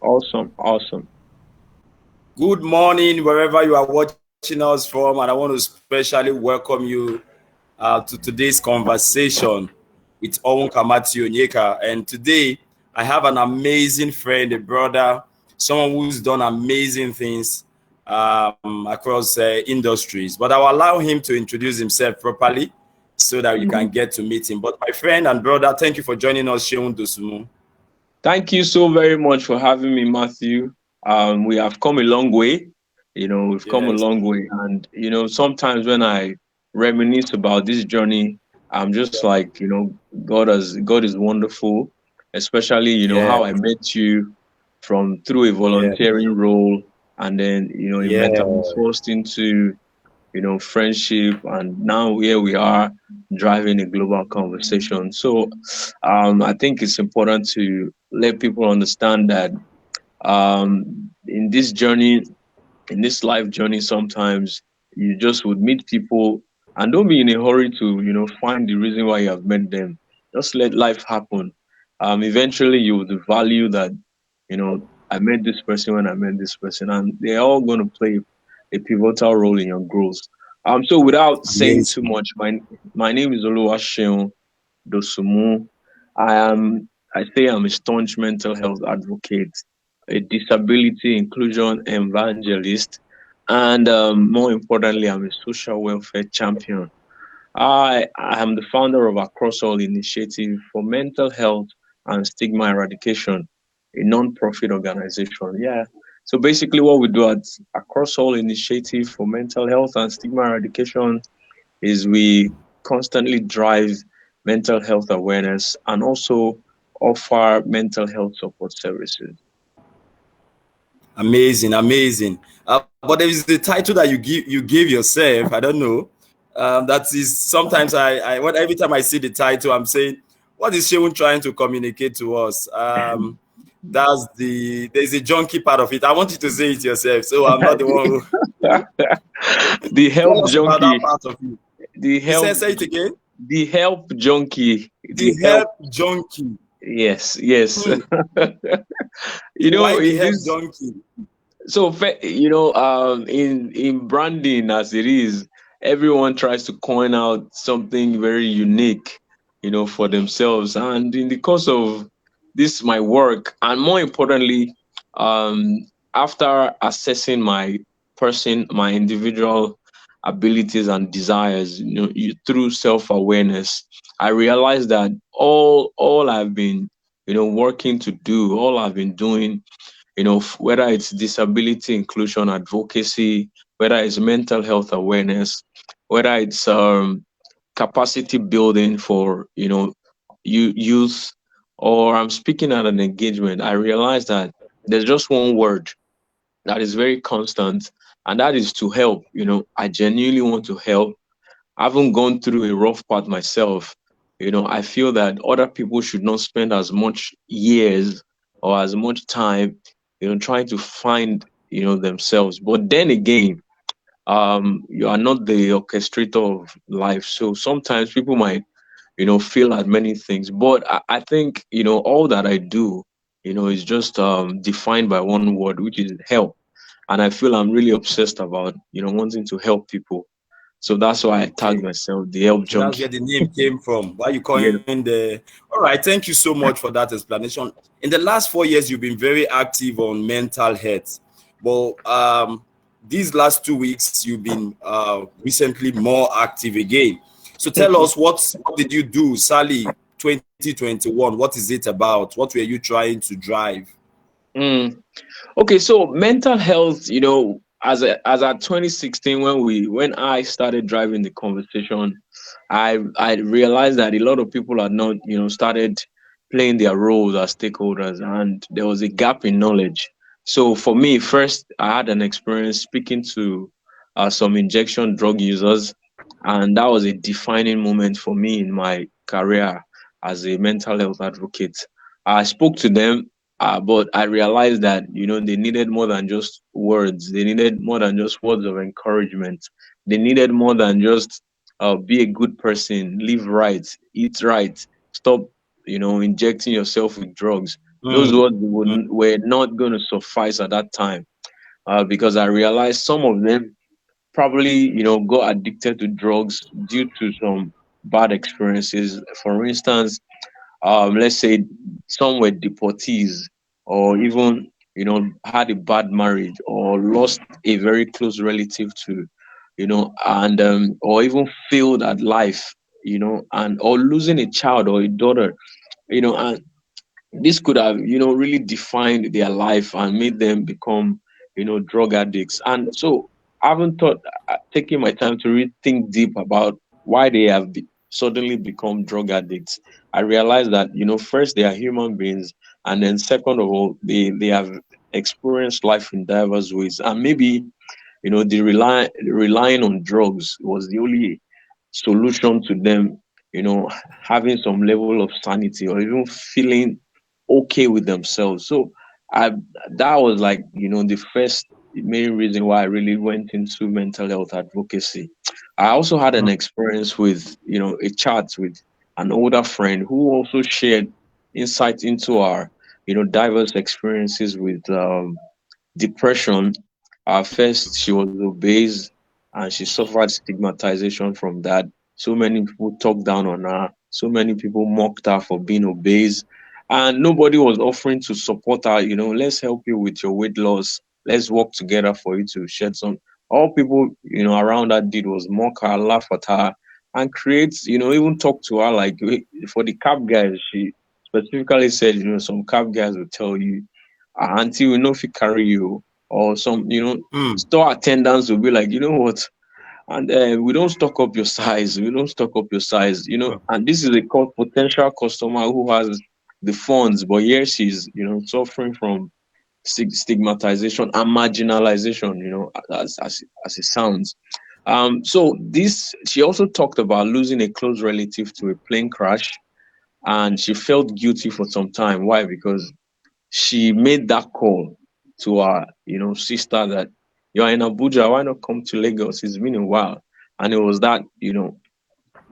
Awesome, awesome. Good morning, wherever you are watching us from, and I want to especially welcome you to today's conversation with Onwuka M, Onyeka. And today, I have an amazing friend, a brother, someone who's done amazing things across industries. But I'll allow him to introduce himself properly so that you can Mhm. get to meet him. But my friend and brother, thank you for joining us, Seun Dosunmu. Thank you so very much for having me, Matthew. We have come a long way. We've come a Yes, long way. And, sometimes when I reminisce about this journey, I'm just like, God is wonderful, especially, yes, how I met you from through a yes, volunteering role and then, it yes. metamorphosed into friendship, and now here we are driving a global conversation. So, I think it's important to let people understand that in this journey, in this life journey, sometimes you just would meet people, and don't be in a hurry to, find the reason why you have met them. Just let life happen. Eventually, you would value that, I met this person when I met this person, and they're all going to play a pivotal role in your growth. So without saying too Amazing. much, my name is Seun Dosunmu. I am I say I'm a staunch mental health advocate, a disability inclusion evangelist, and more importantly, I'm a social welfare champion. I am the founder of Across All Initiative for Mental Health and Stigma Eradication, a non-profit organization. Yeah. So basically, what we do at Across All Initiative for Mental Health and Stigma Eradication is we constantly drive mental health awareness and also offer mental health support services. Amazing, amazing. But there is the title that you give yourself. I don't know. That is sometimes every time I see the title, I'm saying, what is Sheun trying to communicate to us? There's a junkie part of it. I want you to say it yourself, so I'm not the one who The tell help us about that junkie, part of you. the You help, say it again. the help junkie, The the help. help junkie. Yes, yes. Hmm. Why the In help this, junkie? so in branding as it is, everyone tries to coin out something very unique, for themselves. And in the course of this, my work, and more importantly, after assessing my person, my individual abilities and desires, through self-awareness, I realized that all I've been, working to do, all I've been doing, whether it's disability inclusion advocacy, whether it's mental health awareness, whether it's capacity building for youth, or I'm speaking at an engagement, I realize that there's just one word that is very constant, and that is to help. I genuinely want to help. I haven't gone through a rough part myself. I feel that other people should not spend as much years or as much time, trying to find, themselves. But then again, you are not the orchestrator of life. So sometimes people might, feel at many things. But I think, all that I do, is just defined by one word, which is help. And I feel I'm really obsessed about, wanting to help people. So that's why I tagged Okay. myself the help So that's where junkie. the name came from. Why you Yeah. calling the? All right. Thank you so much for that explanation. In the last 4 years, you've been very active on mental health. Well, these last 2 weeks, you've been recently more active again. So tell us what did you do, Sally, 2021? What is it about? What were you trying to drive? Mm. Okay, so mental health, as at 2016, when I started driving the conversation, I realized that a lot of people had not, started playing their roles as stakeholders, and there was a gap in knowledge. So for me, first, I had an experience speaking to some injection drug users, and that was a defining moment for me in my career as a mental health advocate. I spoke to them, but I realized that they needed more than just words. They needed more than just words of encouragement. They needed more than just be a good person, live right, eat right, stop injecting yourself with drugs. Those Mm, words mm, were not going to suffice at that time, because I realized some of them probably, got addicted to drugs due to some bad experiences. For instance, let's say some were deportees, or even, had a bad marriage, or lost a very close relative to, and or even failed at life, and or losing a child or a daughter, and this could have, really defined their life and made them become, drug addicts. And so I haven't thought, taking my time to really think deep about why they have suddenly become drug addicts. I realized that, first they are human beings, and then second of all, they have experienced life in diverse ways, and maybe, the relying on drugs was the only solution to them, having some level of sanity or even feeling okay with themselves. So I that was like, the first main reason why I really went into mental health advocacy. I also had an mm. experience with, a chat with an older friend who also shared insight into our, diverse experiences with depression. First, she was obese and she suffered stigmatization from that. So many people talked down on her. So many people mocked her for being obese. And nobody was offering to support her. Let's help you with your weight loss. Let's work together for you to shed some. All people, around her did was mock her, laugh at her, and create, even talk to her. Like, for the cab guys, she specifically said, some cab guys will tell you, auntie, we know if he carry you, or some, Mm, store attendants will be like, you know what, and we don't stock up your size, we don't stock up your size, mm. and this is a potential customer who has the funds, but here she's, suffering from stigmatization and marginalization, as it sounds. So this, she also talked about losing a close relative to a plane crash, and she felt guilty for some time. Why? Because she made that call to her, sister, that you're in Abuja, why not come to Lagos? It's been a while. And it was that,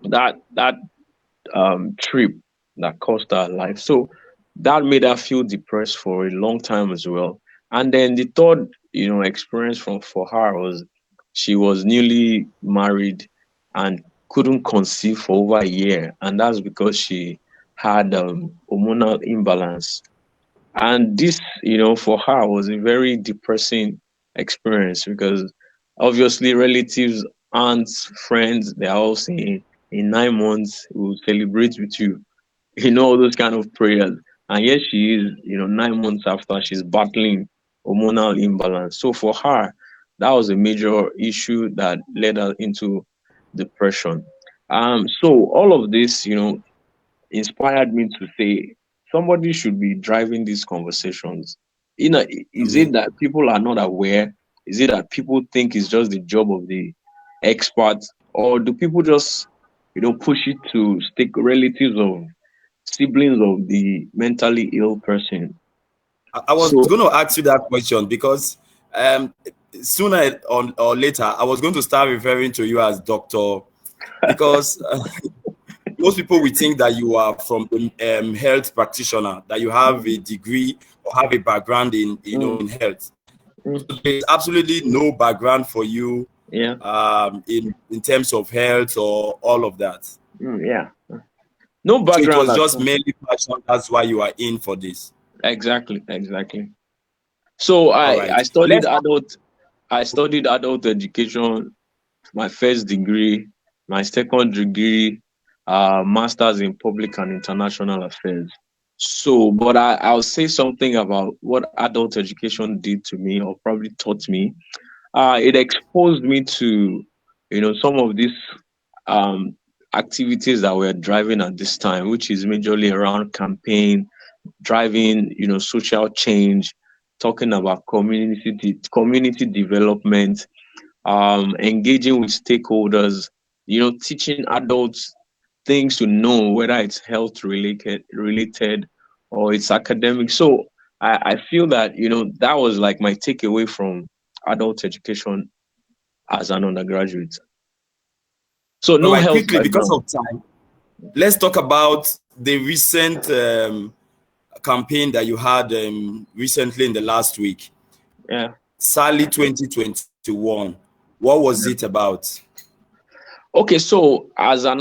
that trip that cost her life. So that made her feel depressed for a long time as well. And then the third, experience from for her was she was newly married and couldn't conceive for over a year. And that's because she had hormonal imbalance, and this, for her was a very depressing experience, because obviously relatives, aunts, friends, they're all saying in 9 months we'll celebrate with you, all those kind of prayers. And yet she is, 9 months after, she's battling hormonal imbalance. So for her, that was a major issue that led her into depression. So all of this, inspired me to say somebody should be driving these conversations. Is it Amazing. that people are not aware? Is it that people think it's just the job of the experts, or do people just, push it to stick relatives of siblings of the mentally ill person? I was So going to ask you that question because um, sooner or later, I was going to start referring to you as doctor because most people will think that you are from a health practitioner, that you have a mm, degree or have a background in mm, in health. mm, So there is absolutely no background for you yeah, in terms of health or all of that. yeah, no So it background was at just all. mainly passion. That's why you are in for this. Exactly, exactly. So All I right. I studied Let's. adult I studied adult education, my first degree, my second degree, master's in public and international affairs. So, but I'll say something about what adult education did to me, or probably taught me. It exposed me to, some of these um, activities that we're driving at this time, which is majorly around campaign, driving, social change, talking about community development, engaging with stakeholders, teaching adults things to know, whether it's health related or it's academic. So I feel that, that was like my takeaway from adult education as an undergraduate. So All no right. health Quickly, because background. of time, let's talk about the recent campaign that you had recently in the last week, Yeah. Sally 2021. What was it about? Okay, so as an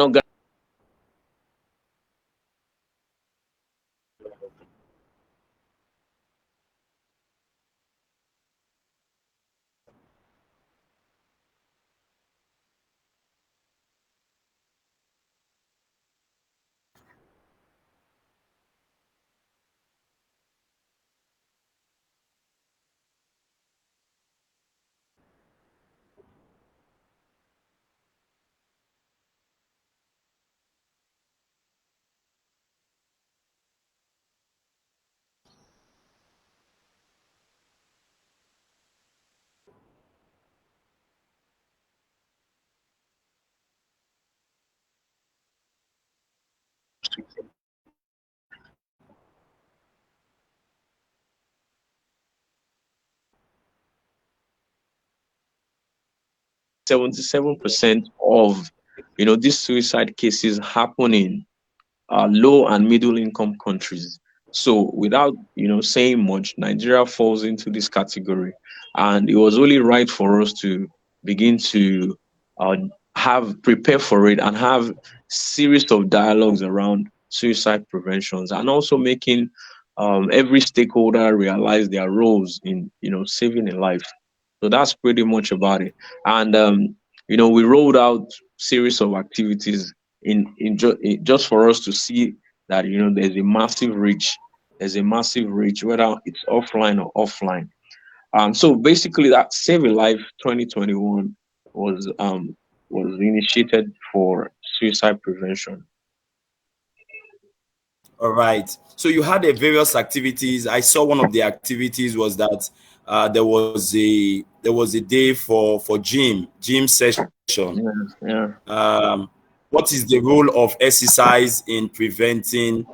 77% of these suicide cases happening low and middle income countries. So without saying much, Nigeria falls into this category, and it was only right for us to begin to uh, have prepare for it and have series of dialogues around suicide preventions, and also making every stakeholder realize their roles in saving a life. So that's pretty much about it. And we rolled out series of activities just for us to see that there's a massive reach. There's a massive reach, whether it's offline or offline. So basically, that Save a Life 2021 was initiated for suicide prevention. All right. So you had a various activities. I saw one of the activities was that there was a day for gym session. Yeah, yeah. What is the role of exercise in preventing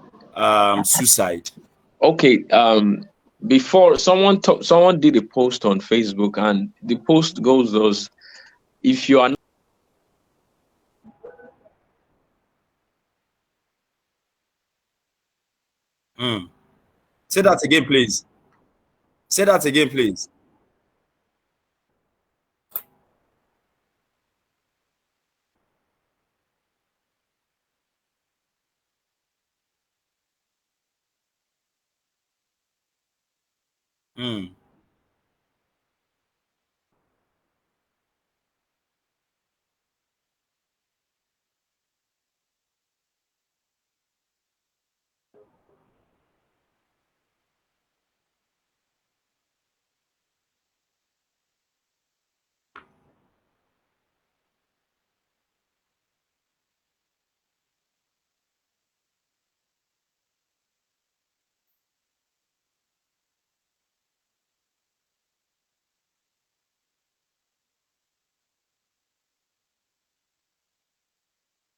suicide? Okay. Before someone did a post on Facebook, and the post goes thus: if you are Mm. Say that again, please. Say that again, please. Mm.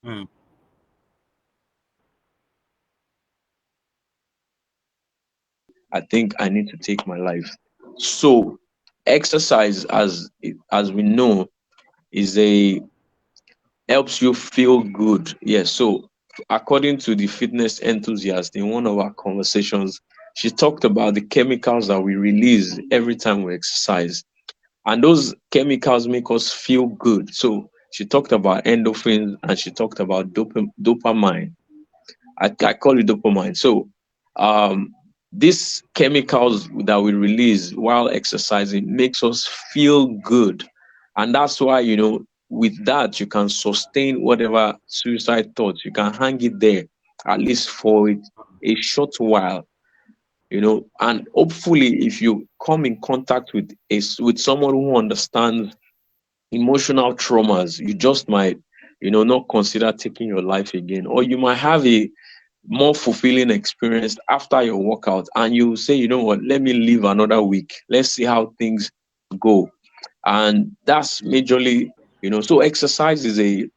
Mm. I think I need to take my life. So exercise, as we know, is a helps you feel good. Yes. So according to the fitness enthusiast in one of our conversations, she talked about the chemicals that we release every time we exercise. And those chemicals make us feel good. So she talked about endorphins and she talked about dopamine. I call it dopamine. So um, these chemicals that we release while exercising makes us feel good, and that's why with that you can sustain whatever suicide thoughts. You can hang it there at least for a short while. And hopefully, if you come in contact with someone who understands emotional traumas, you just might not consider taking your life again, or you might have a more fulfilling experience after your workout, and you say, you know what, let me live another week, let's see how things go. And that's majorly, so exercise is a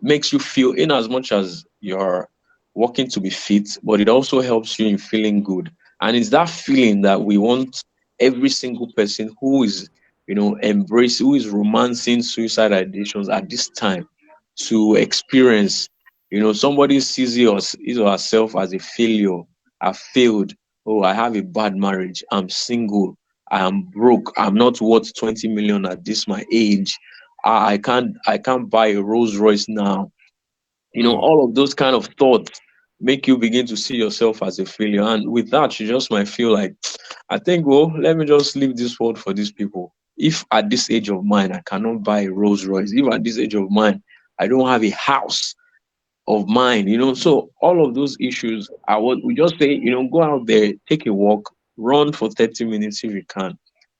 makes you feel, in as much as you're working to be fit, but it also helps you in feeling good. And it's that feeling that we want every single person who is who is romancing suicide ideations at this time to experience. Somebody sees his or herself as a failure, a failed. Oh, I have a bad marriage. I'm single. I am broke. I'm not worth 20 million at this my age. I can't buy a Rolls Royce now. Mm. All of those kind of thoughts make you begin to see yourself as a failure. And with that, you just might feel like, I think, well, let me just leave this world for these people. If at this age of mine, I cannot buy a Rolls Royce, if at this age of mine, I don't have a house of mine, so all of those issues are what we just say, go out there, take a walk, run for 30 minutes if you can,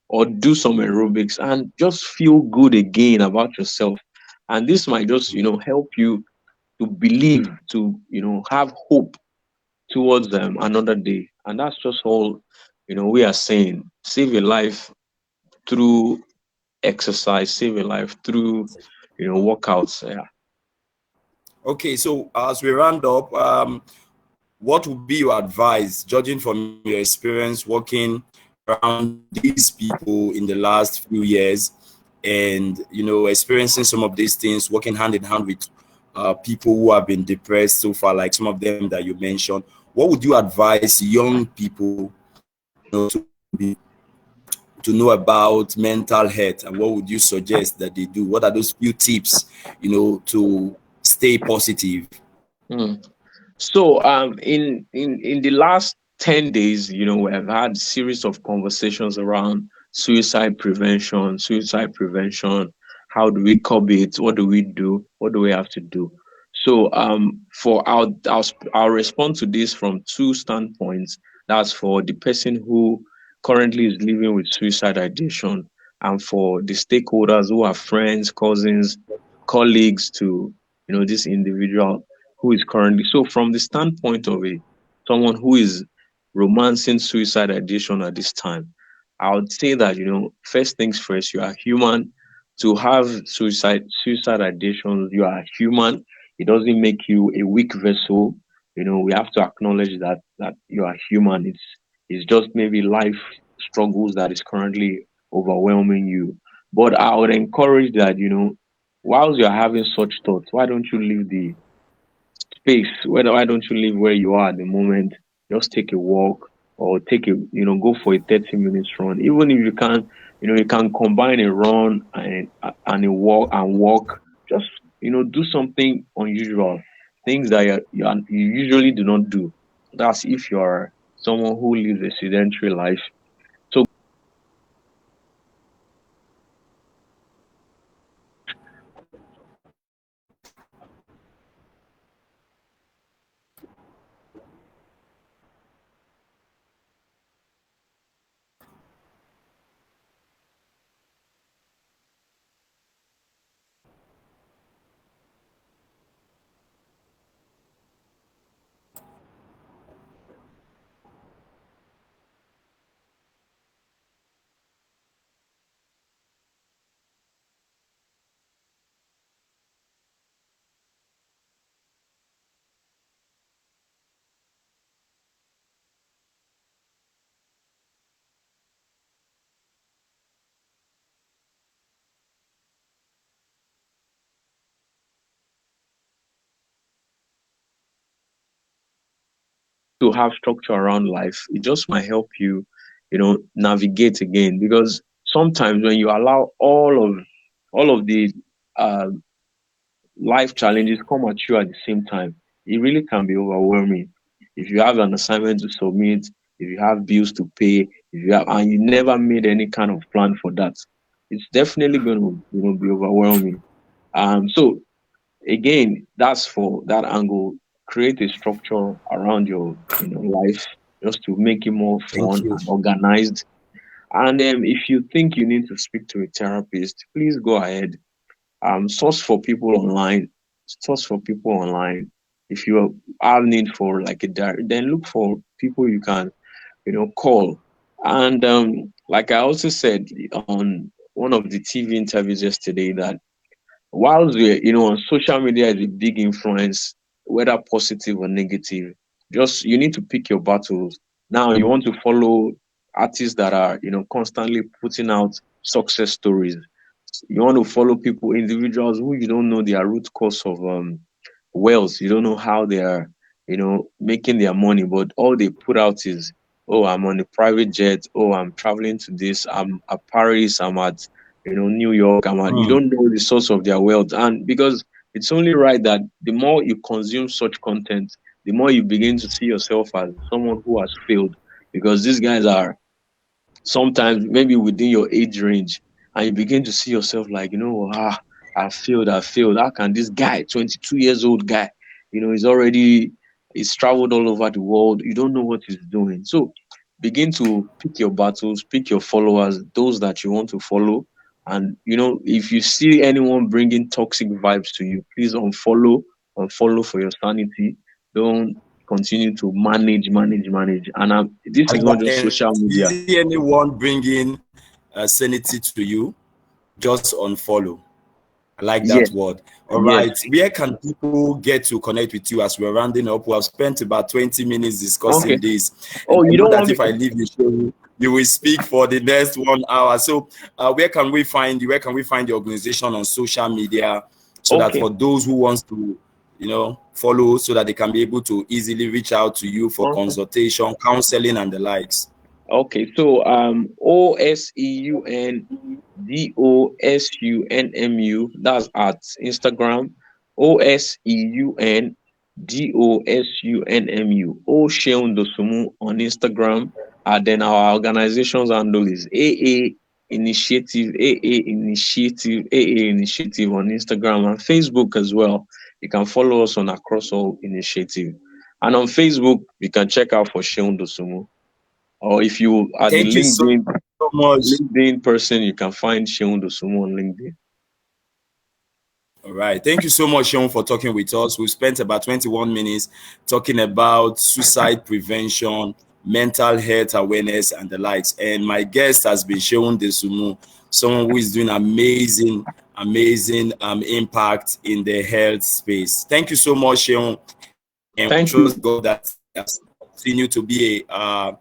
or do some aerobics and just feel good again about yourself. And this might just, help you to believe, to have hope towards another day. And that's just all we are saying. Save your life through exercise, save your life through workouts. Yeah. Okay, so as we round up, what would be your advice, judging from your experience working around these people in the last few years, and experiencing some of these things, working hand in hand with people who have been depressed so far, like some of them that you mentioned? What would you advise young people, to know about mental health, and what would you suggest that they do? What are those few tips, to stay positive? Hmm. So, in the last 10 days, we have had series of conversations around suicide prevention. Suicide prevention. How do we curb it? What do we do? What do we have to do? So, for I'll respond to this from two standpoints. That's for the person who currently is living with suicide ideation, and for the stakeholders who are friends, cousins, colleagues to this individual who is currently. So from the standpoint of someone who is romancing suicide ideation at this time, I would say that first things first, you are human. To have suicide ideation, you are human. It doesn't make you a weak vessel. We have to acknowledge that you are human. It's just maybe life struggles that is currently overwhelming you. But I would encourage that, whilst you're having such thoughts, why don't you leave the space? Why don't you live where you are at the moment? Just take a walk, or go for a 30 minutes run. Even if you can, you can combine a run and a walk. Just do something unusual, things that you usually do not do. That's if you're someone who lives a sedentary life. So to have structure around life, it just might help you, navigate again. Because sometimes when you allow all of the uh, life challenges come at you at the same time, it really can be overwhelming. If you have an assignment to submit, if you have bills to pay, and you never made any kind of plan for that, it's definitely going to be overwhelming. So again, that's for that angle. Create a structure around your life, just to make it more Thank fun you. and organized. And if you think you need to speak to a therapist, please go ahead. Source for people online. Source for people online. If you have need for like a diary, then look for people you can call. And like I also said on one of the TV interviews yesterday, that whilst on social media is a big influence, whether positive or negative, just you need to pick your battles. Now you want to follow artists that are constantly putting out success stories. You want to follow people, individuals who you don't know their root cause of wealth. You don't know how they are making their money, but all they put out is, Oh, I'm on a private jet. Oh, I'm traveling to this. I'm at Paris. I'm at, New York. You Mm. don't know the source of their wealth. And because it's only right that the more you consume such content, the more you begin to see yourself as someone who has failed. Because these guys are sometimes maybe within your age range, and you begin to see yourself like, I failed. How can this guy, 22 years old guy, he's traveled all over the world. You don't know what he's doing. So begin to pick your battles, pick your followers, those that you want to follow. And if you see anyone bringing toxic vibes to you, please unfollow for your sanity. Don't continue to manage. And this is Like not that. just And social if you media. see anyone bringing sanity to you, just unfollow. I like Yes, that word. All yes. right. Where can people get to connect with you as we're rounding up? We have spent about 20 minutes Okay. discussing this. And Oh, I you know don't that want me? if I leave the show, you will speak for the next 1 hour. So where can we find you? Where can we find the organization on social media so that Okay, for those who wants to, follow so that they can be able to easily reach out to you for okay, consultation, counseling and the likes? okay. So OSEUNDOSUNMU. That's at Instagram. OSEUNDOSUNMU. O Seun Dosunmu on Instagram. And then our organization's handle is AA Initiative on Instagram and Facebook as well. You can follow us on Across All Initiative. And on Facebook, you can check out for Seun Dosunmu. Or if you are the Thank you so much. LinkedIn person, you can find Seun Dosunmu on LinkedIn. All right. Thank you so much, Sean, for talking with us. We've spent about 21 minutes talking about suicide prevention, mental health awareness, and the likes. And my guest has been Seun Dosunmu, someone who is doing amazing impact in the health space. Thank you so much, Sean. And we Thank you. trust God that has continue to be a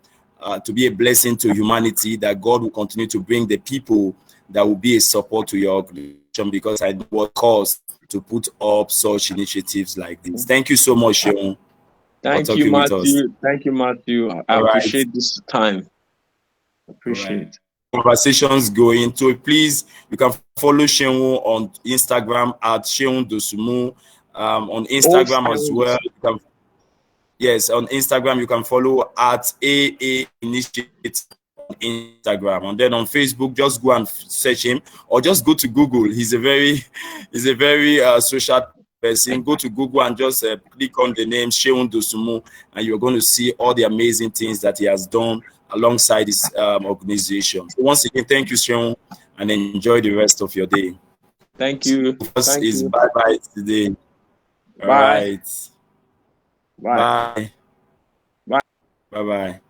blessing to humanity, that God will continue to bring the people that will be a support to your organization, because I know what costs to put up such initiatives like this. Thank you so much, Sean, for Thank you, talking with us. Matthew. Thank you, Matthew. I All right. appreciate this time. All right. Appreciate. Conversations going. So please, you can follow Sean on Instagram at Seun Dosunmu. On Oh, Instagram as Seun well. Dosunmu. Yes, on Instagram you can follow at AA Initiative on Instagram, and then on Facebook just go and search him, or just go to Google. He's a very social person. Go to Google and just click on the name Seun Dosunmu, and you're going to see all the amazing things that he has done alongside his organization. So once again, thank you, Seun, and enjoy the rest of your day. Thank So you. first Thank is you. bye bye today. All Bye. right, Bye. bye, Bye. bye bye.